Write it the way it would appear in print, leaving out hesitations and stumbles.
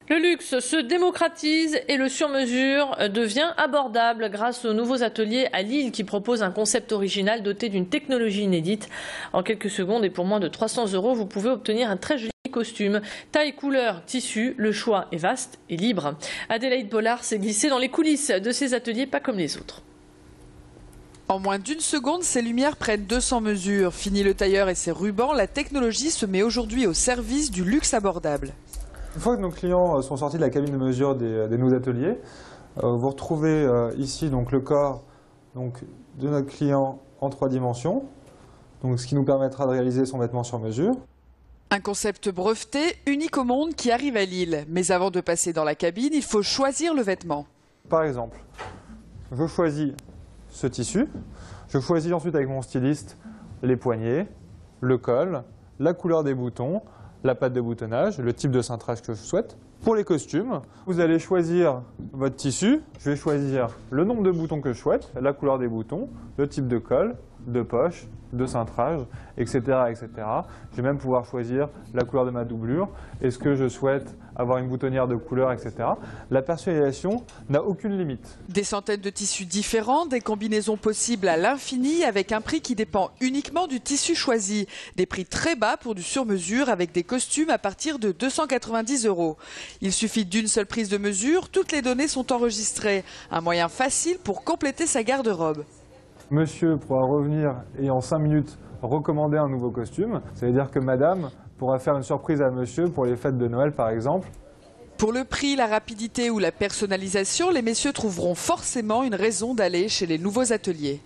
Le luxe se démocratise et le sur-mesure devient abordable grâce aux nouveaux ateliers à Lille qui proposent un concept original doté d'une technologie inédite. En quelques secondes et pour moins de 300 €, vous pouvez obtenir un très joli costume. Taille, couleur, tissu, le choix est vaste et libre. Adélaïde Bollard s'est glissée dans les coulisses de ces ateliers pas comme les autres. En moins d'une seconde, ces lumières prennent 200 mesures. Fini le tailleur et ses rubans, la technologie se met aujourd'hui au service du luxe abordable. Une fois que nos clients sont sortis de la cabine de mesure des nouveaux ateliers, vous retrouvez ici donc, le corps de notre client en 3 dimensions, donc, ce qui nous permettra de réaliser son vêtement sur mesure. Un concept breveté, unique au monde, qui arrive à Lille. Mais avant de passer dans la cabine, il faut choisir le vêtement. Par exemple, je choisis ce tissu, je choisis ensuite avec mon styliste les poignets, le col, la couleur des boutons, la patte de boutonnage, le type de cintrage que je souhaite. Pour les costumes, vous allez choisir votre tissu, je vais choisir le nombre de boutons que je souhaite, la couleur des boutons, le type de col, de poche, de cintrage, etc., etc. Je vais même pouvoir choisir la couleur de ma doublure, est-ce que je souhaite avoir une boutonnière de couleur, etc. La personnalisation n'a aucune limite. Des centaines de tissus différents, des combinaisons possibles à l'infini avec un prix qui dépend uniquement du tissu choisi. Des prix très bas pour du sur-mesure avec des costumes à partir de 290 €. Il suffit d'une seule prise de mesure, toutes les données sont enregistrées. Un moyen facile pour compléter sa garde-robe. Monsieur pourra revenir et en 5 minutes recommander un nouveau costume. Ça veut dire que madame pourra faire une surprise à monsieur pour les fêtes de Noël par exemple. Pour le prix, la rapidité ou la personnalisation, les messieurs trouveront forcément une raison d'aller chez les nouveaux ateliers.